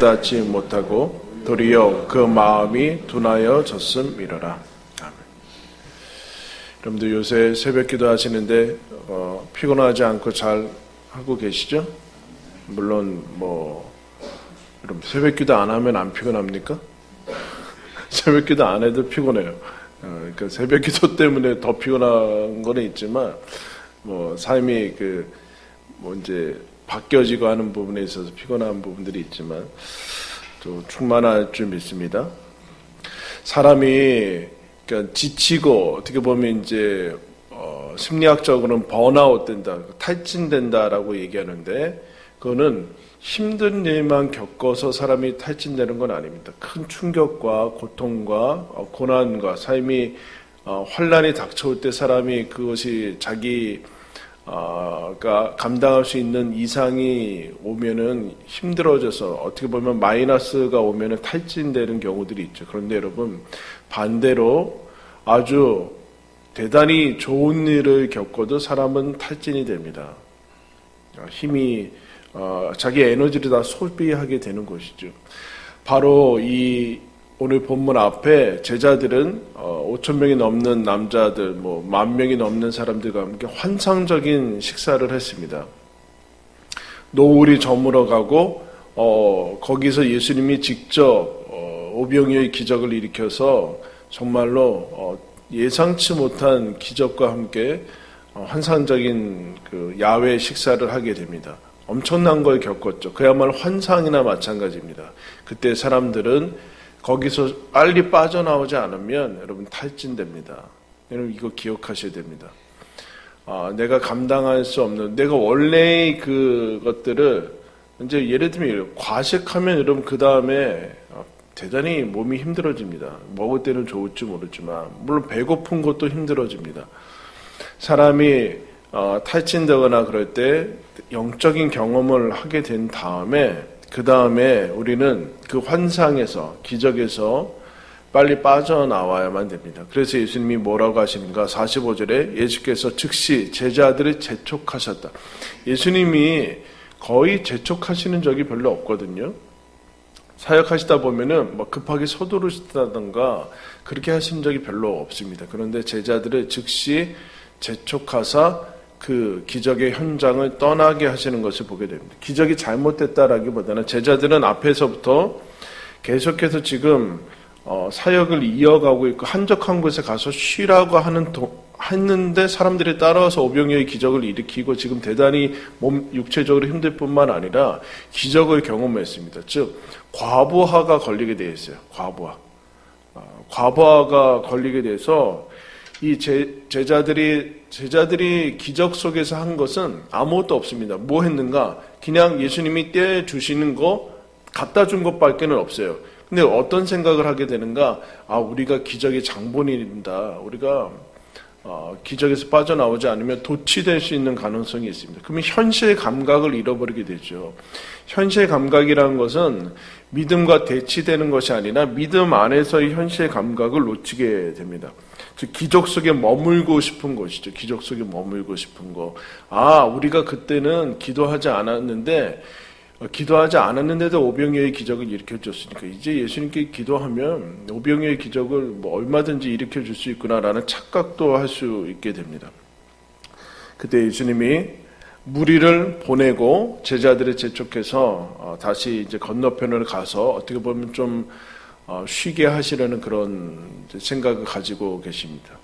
닿지 못하고 도리어 그 마음이 둔하여졌음이로라. 아멘. 여러분들 요새 새벽기도 하시는데 피곤하지 않고 잘 하고 계시죠? 물론 여러분 새벽기도 안 하면 안 피곤합니까? 새벽기도 안 해도 피곤해요. 그러니까 새벽기도 때문에 더 피곤한 거는 있지만 삶이 이제 바뀌어지고 하는 부분에 있어서 피곤한 부분들이 있지만 또 충만할 줄 믿습니다. 사람이 그러니까 지치고 어떻게 보면 이제 심리학적으로는 번아웃 된다, 탈진된다라고 얘기하는데 그거는 힘든 일만 겪어서 사람이 탈진되는 건 아닙니다. 큰 충격과 고통과 고난과 삶이 환란이 닥쳐올 때 사람이 그것이 자기가 감당할 수 있는 이상이 오면은 힘들어져서 어떻게 보면 마이너스가 오면은 탈진되는 경우들이 있죠. 그런데 여러분 반대로 아주 대단히 좋은 일을 겪어도 사람은 탈진이 됩니다. 힘이 자기 에너지를 다 소비하게 되는 것이죠. 바로 이 오늘 본문 앞에 제자들은 5,000명이 넘는 남자들, 10,000명이 넘는 사람들과 함께 환상적인 식사를 했습니다. 노을이 저물어 가고 거기서 예수님이 직접 오병이어의 기적을 일으켜서 정말로 예상치 못한 기적과 함께 환상적인 그 야외 식사를 하게 됩니다. 엄청난 걸 겪었죠. 그야말로 환상이나 마찬가지입니다. 그때 사람들은 거기서 빨리 빠져나오지 않으면 여러분 탈진됩니다. 여러분 이거 기억하셔야 됩니다. 내가 감당할 수 없는, 내가 원래 그것들을 이제 예를 들면 과식하면 여러분 그 다음에 대단히 몸이 힘들어집니다. 먹을 때는 좋을지 모르지만 물론 배고픈 것도 힘들어집니다. 사람이 탈진되거나 그럴 때 영적인 경험을 하게 된 다음에 그 다음에 우리는 그 환상에서 기적에서 빨리 빠져나와야만 됩니다. 그래서 예수님이 뭐라고 하시는가? 45절에 예수께서 즉시 제자들을 재촉하셨다. 예수님이 거의 재촉하시는 적이 별로 없거든요. 사역하시다 보면은 급하게 서두르시다던가 그렇게 하신 적이 별로 없습니다. 그런데 제자들을 즉시 재촉하사 그 기적의 현장을 떠나게 하시는 것을 보게 됩니다. 기적이 잘못됐다라기보다는 제자들은 앞에서부터 계속해서 지금 사역을 이어가고 있고 한적한 곳에 가서 쉬라고 했는데 사람들이 따라와서 오병이어의 기적을 일으키고 지금 대단히 육체적으로 힘들 뿐만 아니라 기적을 경험했습니다. 즉 과부하가 걸리게 되어 있어요. 과부하가 걸리게 돼서 이 제자들이 기적 속에서 한 것은 아무것도 없습니다. 뭐 했는가? 그냥 예수님이 떼주시는 거 갖다 준 것밖에는 없어요. 근데 어떤 생각을 하게 되는가? 우리가 기적의 장본인이다. 우리가 기적에서 빠져나오지 않으면 도취될 수 있는 가능성이 있습니다. 그러면 현실 감각을 잃어버리게 되죠. 현실 감각이라는 것은 믿음과 대치되는 것이 아니라 믿음 안에서의 현실 감각을 놓치게 됩니다. 즉 기적 속에 머물고 싶은 것이죠. 기적 속에 머물고 싶은 거. 우리가 그때는 기도하지 않았는데도 오병이어의 기적을 일으켜줬으니까 이제 예수님께 기도하면 오병이어의 기적을 얼마든지 일으켜줄 수 있구나라는 착각도 할 수 있게 됩니다. 그때 예수님이 무리를 보내고 제자들을 재촉해서 다시 이제 건너편으로 가서 어떻게 보면 좀 쉬게 하시려는 그런 생각을 가지고 계십니다.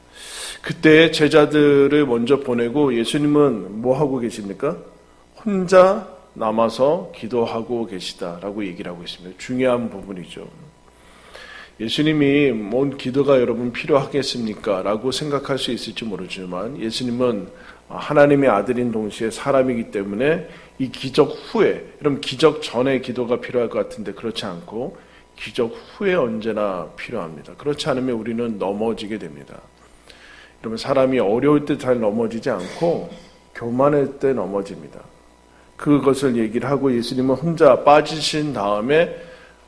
그때 제자들을 먼저 보내고 예수님은 뭐 하고 계십니까? 혼자 남아서 기도하고 계시다라고 얘기를 하고 있습니다. 중요한 부분이죠. 예수님이 뭔 기도가 여러분 필요하겠습니까? 라고 생각할 수 있을지 모르지만 예수님은 하나님의 아들인 동시에 사람이기 때문에 이 기적 후에, 여러분 기적 전에 기도가 필요할 것 같은데 그렇지 않고 기적 후에 언제나 필요합니다. 그렇지 않으면 우리는 넘어지게 됩니다. 여러분 사람이 어려울 때 잘 넘어지지 않고 교만할 때 넘어집니다. 그것을 얘기를 하고 예수님은 혼자 빠지신 다음에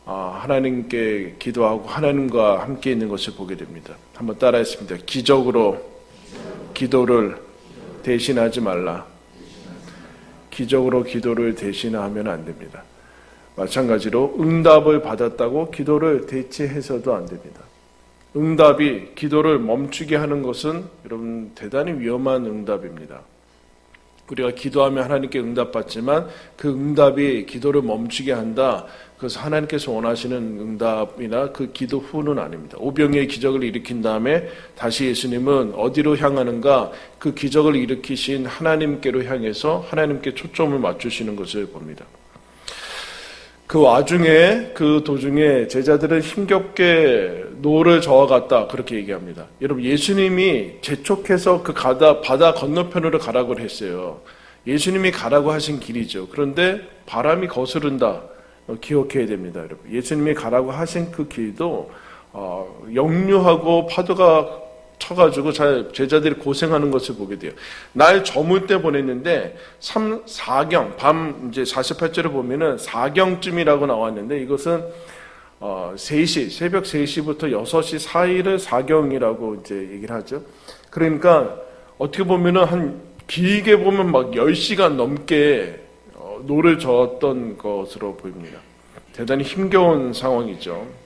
하나님께 기도하고 하나님과 함께 있는 것을 보게 됩니다. 한번 따라했습니다. 기적으로 기도를 대신하지 말라. 기적으로 기도를 대신하면 안 됩니다. 마찬가지로 응답을 받았다고 기도를 대체해서도 안 됩니다. 응답이 기도를 멈추게 하는 것은 여러분 대단히 위험한 응답입니다. 우리가 기도하면 하나님께 응답받지만 그 응답이 기도를 멈추게 한다. 그래서 하나님께서 원하시는 응답이나 그 기도 후는 아닙니다. 오병이의 기적을 일으킨 다음에 다시 예수님은 어디로 향하는가? 그 기적을 일으키신 하나님께로 향해서 하나님께 초점을 맞추시는 것을 봅니다. 그 와중에 그 도중에 제자들은 힘겹게 노를 저어갔다 그렇게 얘기합니다. 여러분 예수님이 재촉해서 그 바다 건너편으로 가라고 했어요. 예수님이 가라고 하신 길이죠. 그런데 바람이 거스른다. 기억해야 됩니다, 여러분. 예수님이 가라고 하신 그 길도 역류하고 파도가 쳐가지고 제자들이 고생하는 것을 보게 돼요. 날 저물 때 보냈는데 4경 밤 이제 48절을 보면은 4경쯤이라고 나왔는데 이것은 3시 새벽 3시부터 6시 사이를 4경이라고 이제 얘기를 하죠. 그러니까 어떻게 보면은 한 길게 보면 막 10시간 넘게 노를 저었던 것으로 보입니다. 대단히 힘겨운 상황이죠.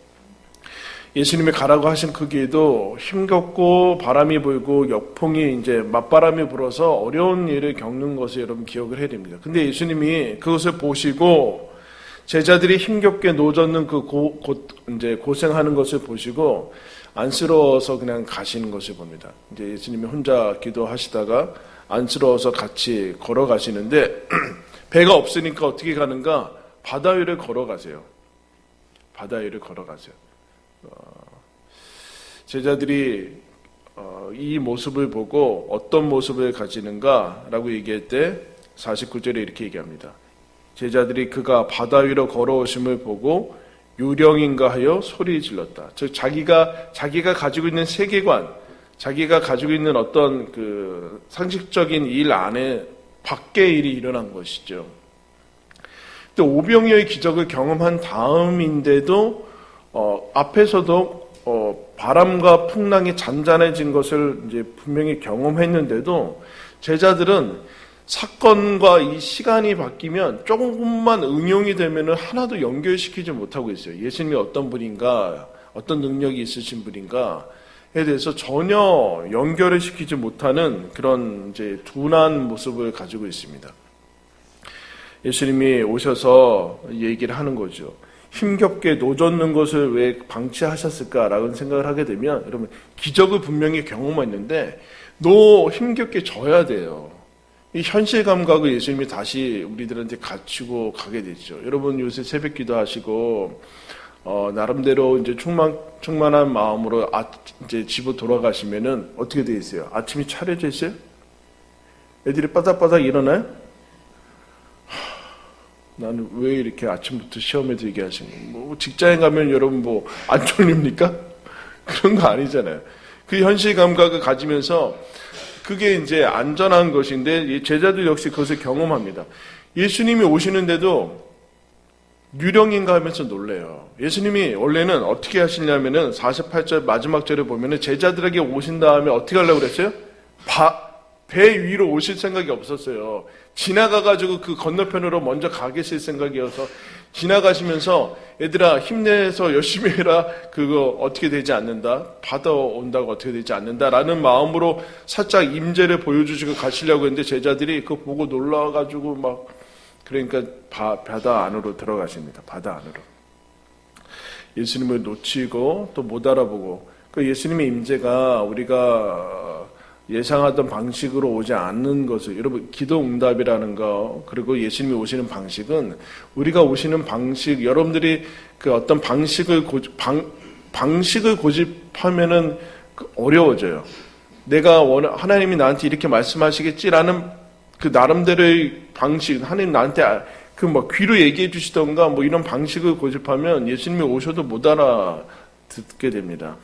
예수님이 가라고 하신 그 길도 힘겹고 바람이 불고 역풍이 이제 맞바람이 불어서 어려운 일을 겪는 것을 여러분 기억을 해야 됩니다. 근데 예수님이 그것을 보시고 제자들이 힘겹게 노젓는 그 이제 고생하는 것을 보시고 안쓰러워서 그냥 가시는 것을 봅니다. 이제 예수님이 혼자 기도하시다가 안쓰러워서 같이 걸어가시는데 배가 없으니까 어떻게 가는가? 바다 위를 걸어가세요. 바다 위를 걸어가세요. 제자들이 이 모습을 보고 어떤 모습을 가지는가라고 얘기할 때 49절에 이렇게 얘기합니다. 제자들이 그가 바다 위로 걸어오심을 보고 유령인가 하여 소리 질렀다. 즉 자기가 가지고 있는 세계관, 자기가 가지고 있는 어떤 그 상식적인 일 안에 밖의 일이 일어난 것이죠. 또 오병이어의 기적을 경험한 다음인데도 앞에서도 바람과 풍랑이 잔잔해진 것을 이제 분명히 경험했는데도 제자들은 사건과 이 시간이 바뀌면 조금만 응용이 되면은 하나도 연결시키지 못하고 있어요. 예수님이 어떤 분인가, 어떤 능력이 있으신 분인가에 대해서 전혀 연결을 시키지 못하는 그런 이제 둔한 모습을 가지고 있습니다. 예수님이 오셔서 얘기를 하는 거죠. 힘겹게 노젓는 것을 왜 방치하셨을까라는 생각을 하게 되면 여러분 기적을 분명히 경험했는데 힘겹게 져야 돼요. 이 현실 감각을 예수님이 다시 우리들한테 갖추고 가게 되죠. 여러분 요새 새벽 기도하시고 나름대로 이제 충만한 마음으로 이제 집으로 돌아가시면은 어떻게 돼 있어요? 아침이 차려져 있어요? 애들이 바닥바닥 일어나요? 나는 왜 이렇게 아침부터 시험에서 얘기하시는 거예요? 뭐 직장에 가면 여러분 뭐 안 졸립니까? 그런 거 아니잖아요. 그 현실 감각을 가지면서 그게 이제 안전한 것인데 제자들 역시 그것을 경험합니다. 예수님이 오시는데도 유령인가 하면서 놀래요. 예수님이 원래는 어떻게 하시냐면은 48절 마지막 절에 보면은 제자들에게 오신 다음에 어떻게 하려고 그랬어요? 배 위로 오실 생각이 없었어요. 지나가가지고 그 건너편으로 먼저 가 계실 생각이어서 지나가시면서 얘들아 힘내서 열심히 해라. 그거 어떻게 되지 않는다. 받아온다고 어떻게 되지 않는다라는 마음으로 살짝 임재를 보여주시고 가시려고 했는데 제자들이 그거 보고 놀라가지고 막 그러니까 바다 안으로 들어가십니다. 바다 안으로. 예수님을 놓치고 또 못 알아보고 그 예수님의 임재가 우리가 예상하던 방식으로 오지 않는 것을 여러분 기도 응답이라는 거 그리고 예수님이 오시는 방식은 우리가 오시는 방식 여러분들이 그 어떤 방식을 고집하면은 어려워져요. 내가 하나님이 나한테 이렇게 말씀하시겠지라는 그 나름대로의 방식 하나님 나한테 그 뭐 귀로 얘기해 주시던가 뭐 이런 방식을 고집하면 예수님이 오셔도 못 알아듣게 됩니다.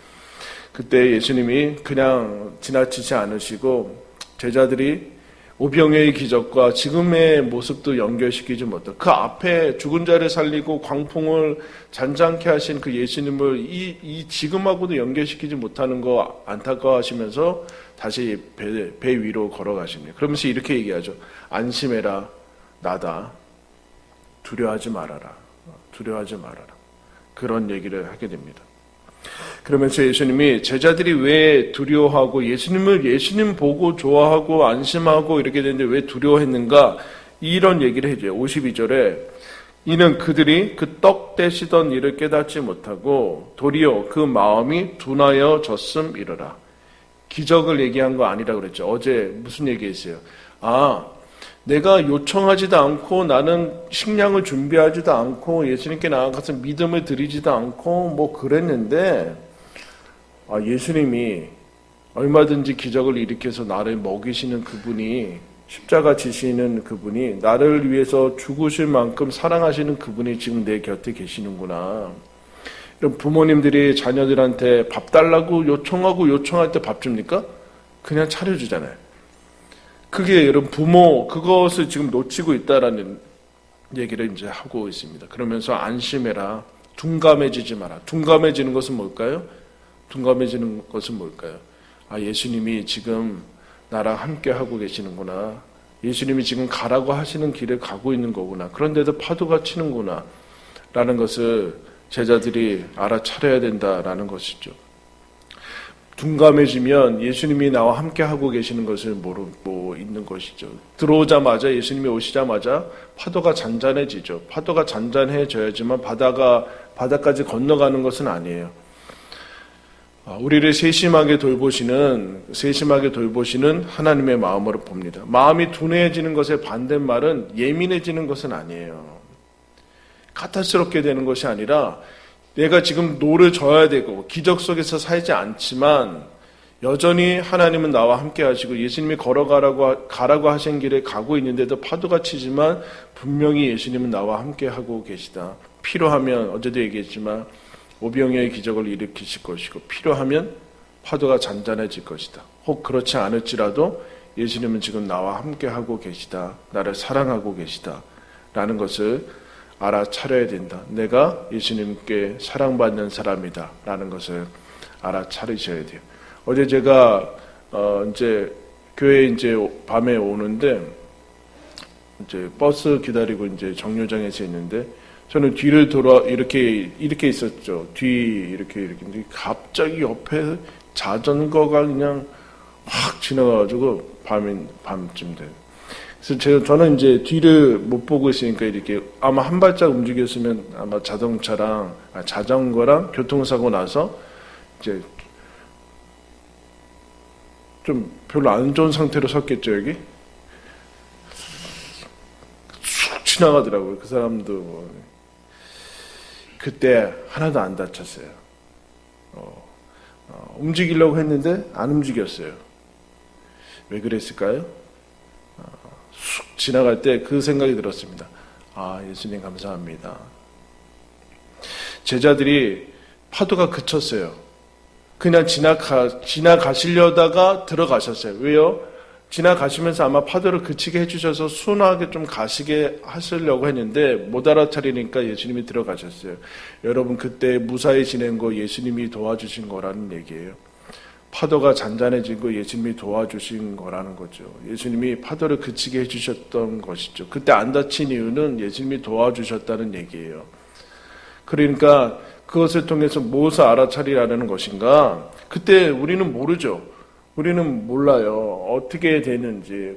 그때 예수님이 그냥 지나치지 않으시고 제자들이 오병이어의 기적과 지금의 모습도 연결시키지 못하고 그 앞에 죽은 자를 살리고 광풍을 잔잔케 하신 그 예수님을 이 지금하고도 연결시키지 못하는 거 안타까워하시면서 다시 배 위로 걸어가십니다. 그러면서 이렇게 얘기하죠. 안심해라 나다. 두려워하지 말아라. 두려워하지 말아라. 그런 얘기를 하게 됩니다. 그러면서 예수님이 제자들이 왜 두려워하고 예수님 보고 좋아하고 안심하고 이렇게 되는데 왜 두려워했는가? 이런 얘기를 해줘요. 52절에 이는 그들이 그 떡 떼시던 일을 깨닫지 못하고 도리어 그 마음이 둔하여 졌음이러라. 기적을 얘기한 거 아니라 그랬죠. 어제 무슨 얘기했어요? 내가 요청하지도 않고 나는 식량을 준비하지도 않고 예수님께 나아가서 믿음을 드리지도 않고 뭐 그랬는데 예수님이 얼마든지 기적을 일으켜서 나를 먹이시는 그분이 십자가 지시는 그분이 나를 위해서 죽으실 만큼 사랑하시는 그분이 지금 내 곁에 계시는구나. 이런 부모님들이 자녀들한테 밥 달라고 요청할 때 밥 줍니까? 그냥 차려주잖아요. 그게 여러분 부모 그것을 지금 놓치고 있다라는 얘기를 이제 하고 있습니다. 그러면서 안심해라. 둔감해지지 마라. 둔감해지는 것은 뭘까요? 둔감해지는 것은 뭘까요? 예수님이 지금 나랑 함께 하고 계시는구나. 예수님이 지금 가라고 하시는 길에 가고 있는 거구나. 그런데도 파도가 치는구나. 라는 것을 제자들이 알아차려야 된다라는 것이죠. 둔감해지면 예수님이 나와 함께 하고 계시는 것을 모르고 있는 것이죠. 들어오자마자 예수님이 오시자마자 파도가 잔잔해지죠. 파도가 잔잔해져야지만 바다까지 건너가는 것은 아니에요. 우리를 세심하게 돌보시는 하나님의 마음으로 봅니다. 마음이 둔해지는 것의 반대말은 예민해지는 것은 아니에요. 까탈스럽게 되는 것이 아니라 내가 지금 노를 져야 되고 기적 속에서 살지 않지만 여전히 하나님은 나와 함께 하시고 예수님이 가라고 하신 길에 가고 있는데도 파도가 치지만 분명히 예수님은 나와 함께 하고 계시다. 필요하면 어제도 얘기했지만 오병이어의 기적을 일으키실 것이고 필요하면 파도가 잔잔해질 것이다. 혹 그렇지 않을지라도 예수님은 지금 나와 함께 하고 계시다. 나를 사랑하고 계시다. 라는 것을 알아차려야 된다. 내가 예수님께 사랑받는 사람이다. 라는 것을 알아차리셔야 돼요. 어제 제가 이제 교회에 이제 밤에 오는데 이제 버스 기다리고 이제 정류장에서 있는데 저는 뒤를 돌아 이렇게 있었죠. 이렇게 근데 갑자기 옆에 자전거가 그냥 확 지나가가지고 밤쯤 돼요. 그래서 저는 이제 뒤를 못 보고 있으니까 이렇게 아마 한 발짝 움직였으면 아마 자전거랑 교통사고 나서 이제 좀 별로 안 좋은 상태로 섰겠죠, 여기? 쑥 지나가더라고요. 그 사람도. 그때 하나도 안 다쳤어요. 움직이려고 했는데 안 움직였어요. 왜 그랬을까요? 쑥 지나갈 때 그 생각이 들었습니다. 예수님 감사합니다. 제자들이 파도가 그쳤어요. 그냥 지나가시려다가 들어가셨어요. 왜요? 지나가시면서 아마 파도를 그치게 해주셔서 순하게 좀 가시게 하시려고 했는데 못 알아차리니까 예수님이 들어가셨어요. 여러분 그때 무사히 지낸 거 예수님이 도와주신 거라는 얘기예요. 파도가 잔잔해진 거 예수님이 도와주신 거라는 거죠. 예수님이 파도를 그치게 해주셨던 것이죠. 그때 안 다친 이유는 예수님이 도와주셨다는 얘기예요. 그러니까 그것을 통해서 무엇을 알아차리라는 것인가? 그때 우리는 모르죠. 우리는 몰라요. 어떻게 되는지.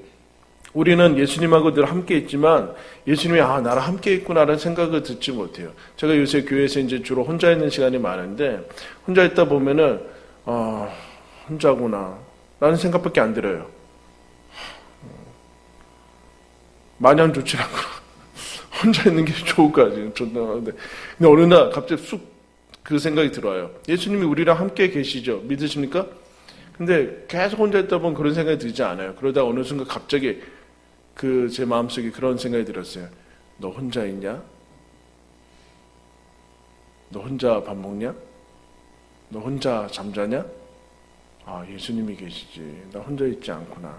우리는 예수님하고 늘 함께 있지만 예수님이 나랑 함께 있구나라는 생각을 듣지 못해요. 제가 요새 교회에서 이제 주로 혼자 있는 시간이 많은데 혼자 있다 보면은 혼자구나 라는 생각밖에 안 들어요. 마냥 좋지 않구나. 혼자 있는 게 좋을까 지금 근데 어느 날 갑자기 쑥 그 생각이 들어요. 예수님이 우리랑 함께 계시죠. 믿으십니까? 근데 계속 혼자 있다 보면 그런 생각이 들지 않아요. 그러다 어느 순간 갑자기 제 마음속에 그런 생각이 들었어요. 너 혼자 있냐? 너 혼자 밥 먹냐? 너 혼자 잠자냐? 예수님이 계시지. 나 혼자 있지 않구나.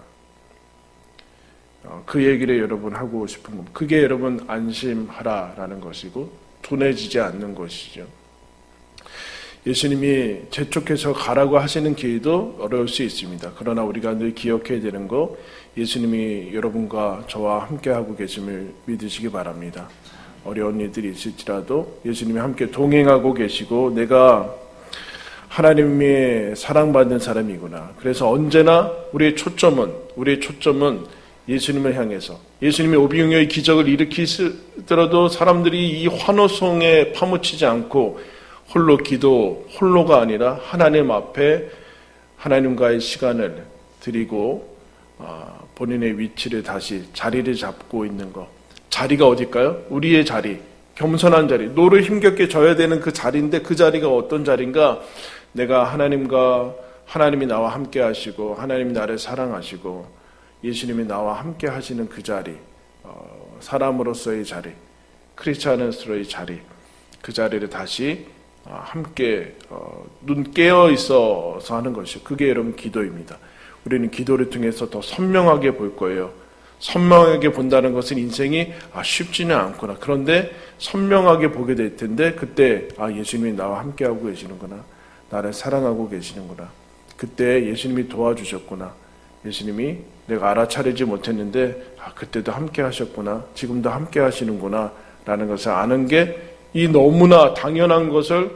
그 얘기를 여러분 하고 싶은 겁니다. 그게 여러분 안심하라라는 것이고 둔해지지 않는 것이죠. 예수님이 재촉해서 가라고 하시는 길도 어려울 수 있습니다. 그러나 우리가 늘 기억해야 되는 거 예수님이 여러분과 저와 함께하고 계심을 믿으시기 바랍니다. 어려운 일들이 있을지라도 예수님이 함께 동행하고 계시고 내가 하나님의 사랑받는 사람이구나. 그래서 언제나 우리의 초점은 예수님을 향해서 예수님의 오병이어의 기적을 일으키더라도 사람들이 이 환호성에 파묻히지 않고 홀로가 아니라 하나님 앞에 하나님과의 시간을 드리고 본인의 위치를 다시 자리를 잡고 있는 것. 자리가 어딜까요? 우리의 자리, 겸손한 자리, 노를 힘겹게 져야 되는 그 자리인데 그 자리가 어떤 자리인가? 내가 하나님이 나와 함께 하시고 하나님이 나를 사랑하시고 예수님이 나와 함께 하시는 그 자리, 사람으로서의 자리, 크리스찬으로서의 자리, 그 자리를 다시 함께 눈 깨어 있어서 하는 것이요. 그게 여러분 기도입니다. 우리는 기도를 통해서 더 선명하게 볼 거예요. 선명하게 본다는 것은 인생이 쉽지는 않구나. 그런데 선명하게 보게 될 텐데 그때 예수님이 나와 함께하고 계시는구나. 나를 사랑하고 계시는구나. 그때 예수님이 도와주셨구나. 예수님이 내가 알아차리지 못했는데 그때도 함께 하셨구나. 지금도 함께 하시는구나. 라는 것을 아는 게 이 너무나 당연한 것을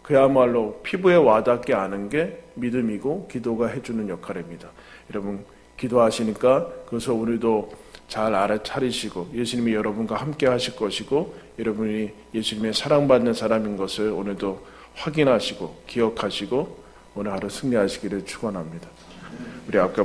그야말로 피부에 와닿게 아는 게 믿음이고 기도가 해주는 역할입니다. 여러분 기도하시니까 그것을 우리도 잘 알아차리시고 예수님이 여러분과 함께 하실 것이고 여러분이 예수님의 사랑받는 사람인 것을 오늘도 확인하시고 기억하시고 오늘 하루 승리하시기를 축원합니다. 우리 아까